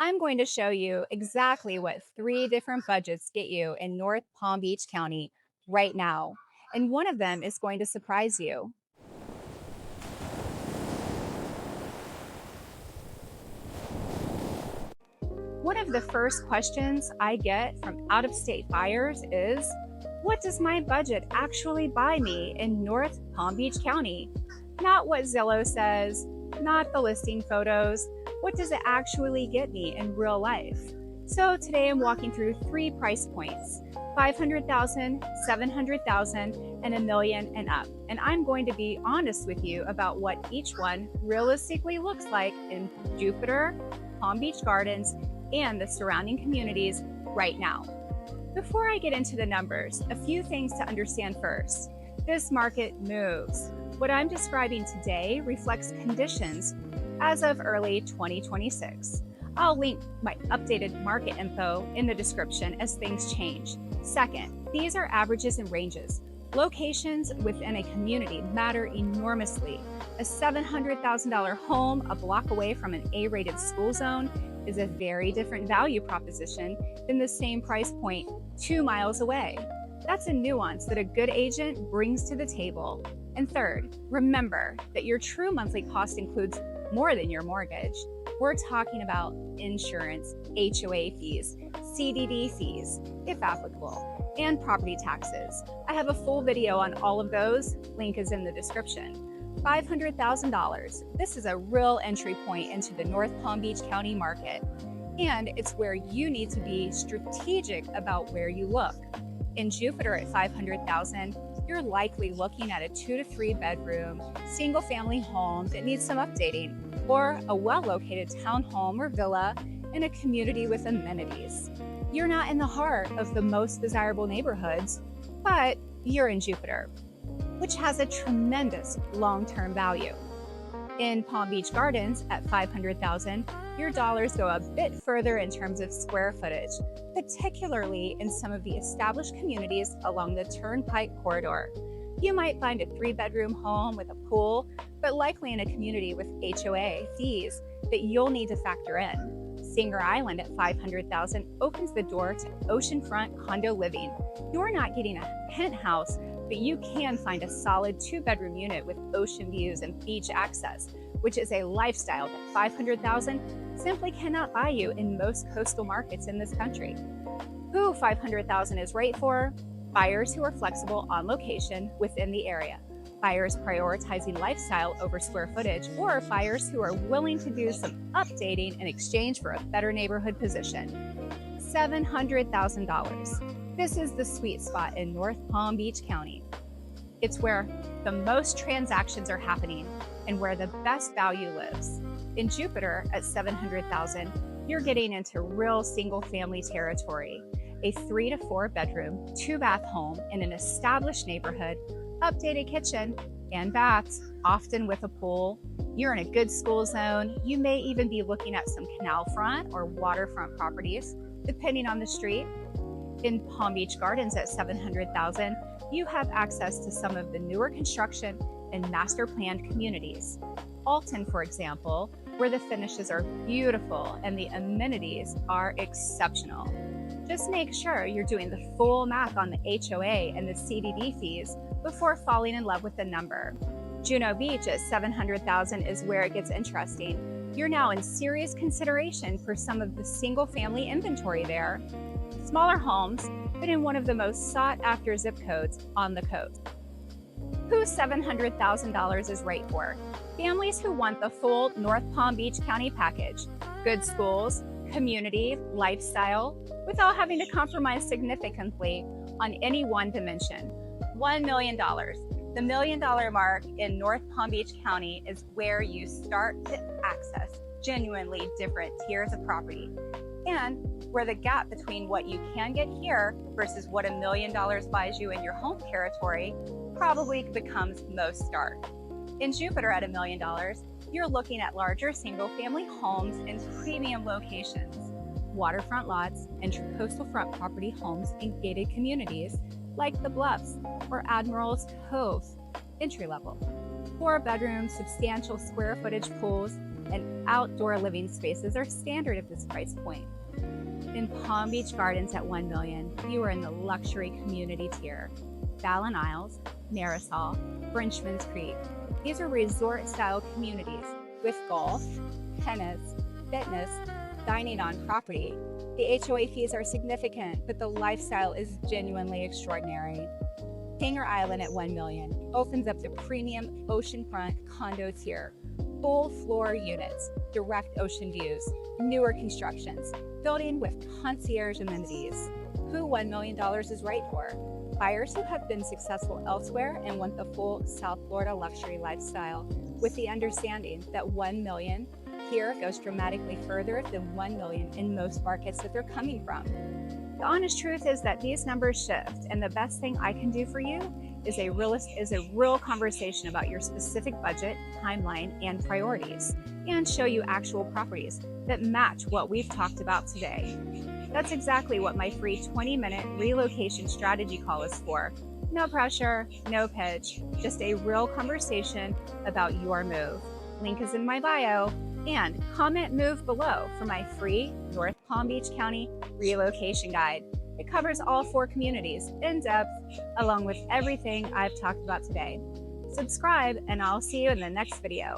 I'm going to show you exactly what three different budgets get you in North Palm Beach County right now. And one of them is going to surprise you. One of the first questions I get from out of state buyers is, what does my budget actually buy me in North Palm Beach County? Not what Zillow says, not the listing photos. What does it actually get me in real life? So today I'm walking through three price points: 500,000, 700,000, and a million and up. And I'm going to be honest with you about what each one realistically looks like in Jupiter, Palm Beach Gardens, and the surrounding communities right now. Before I get into the numbers, a few things to understand first. This market moves. What I'm describing today reflects conditions as of early 2026. I'll link my updated market info in the description as things change. Second, these are averages and ranges. Locations within a community matter enormously. A $700,000 home a block away from an A-rated school zone is a very different value proposition than the same price point 2 miles away. That's a nuance that a good agent brings to the table. And third, remember that your true monthly cost includes more than your mortgage. We're talking about insurance, HOA fees, CDD fees, if applicable, and property taxes. I have a full video on all of those. Link is in the description. $500,000. This is a real entry point into the North Palm Beach County market, and it's where you need to be strategic about where you look. In Jupiter at $500,000, you're likely looking at a 2 to 3 bedroom, single family home that needs some updating, or a well-located townhome or villa in a community with amenities. You're not in the heart of the most desirable neighborhoods, but you're in Jupiter, which has a tremendous long-term value. In Palm Beach Gardens at $500,000, your dollars go a bit further in terms of square footage, particularly in some of the established communities along the Turnpike Corridor. You might find a 3-bedroom home with a pool, but likely in a community with HOA fees that you'll need to factor in. Singer Island at $500,000 opens the door to oceanfront condo living. You're not getting a penthouse, but you can find a solid 2-bedroom unit with ocean views and beach access, which is a lifestyle that $500,000 simply cannot buy you in most coastal markets in this country. Who $500,000 is right for? Buyers who are flexible on location within the area, buyers prioritizing lifestyle over square footage, or buyers who are willing to do some updating in exchange for a better neighborhood position. $700,000. This is the sweet spot in North Palm Beach County. It's where the most transactions are happening and where the best value lives. In Jupiter at $700,000, you're getting into real single family territory. A 3 to 4 bedroom, 2-bath home in an established neighborhood, updated kitchen and baths, often with a pool. You're in a good school zone. You may even be looking at some canal front or waterfront properties, depending on the street. In Palm Beach Gardens at $700,000, you have access to some of the newer construction and master planned communities. Alton, for example, where the finishes are beautiful and the amenities are exceptional. Just make sure you're doing the full math on the HOA and the CDD fees before falling in love with the number. Juno Beach at $700,000 is where it gets interesting. You're now in serious consideration for some of the single family inventory there. Smaller homes, but in one of the most sought after zip codes on the coast. Who $700,000 is right for? Families who want the full North Palm Beach County package. Good schools, community, lifestyle, without having to compromise significantly on any one dimension. $1 million. The $1 million mark in North Palm Beach County is where you start to access genuinely different tiers of property, and where the gap between what you can get here versus what $1 million buys you in your home territory probably becomes most stark. In Jupiter at $1 million, you're looking at larger single-family homes in premium locations, waterfront lots, and coastal front property homes in gated communities like the Bluffs or Admiral's Cove, entry level. 4-bedroom, substantial square footage pools and outdoor living spaces are standard at this price point. In Palm Beach Gardens at $1 million, you are in the luxury community tier. Fallon Isles, Marisol, Frenchman's Creek. These are resort-style communities with golf, tennis, fitness, dining on property. The HOA fees are significant, but the lifestyle is genuinely extraordinary. Hanger Island at $1 million opens up the premium oceanfront condo tier. Full floor units, direct ocean views, newer constructions, building with concierge amenities. Who $1 million is right for? Buyers who have been successful elsewhere and want the full South Florida luxury lifestyle, with the understanding that $1 million here goes dramatically further than $1 million in most markets that they're coming from. The honest truth is that these numbers shift, and the best thing I can do for you is a real conversation about your specific budget, timeline, and priorities, and show you actual properties that match what we've talked about today. That's exactly what my free 20-minute relocation strategy call is for. No pressure, no pitch, just a real conversation about your move. Link is in my bio, and comment move below for my free North Palm Beach County relocation guide. It covers all 4 communities in depth, along with everything I've talked about today. Subscribe, and I'll see you in the next video.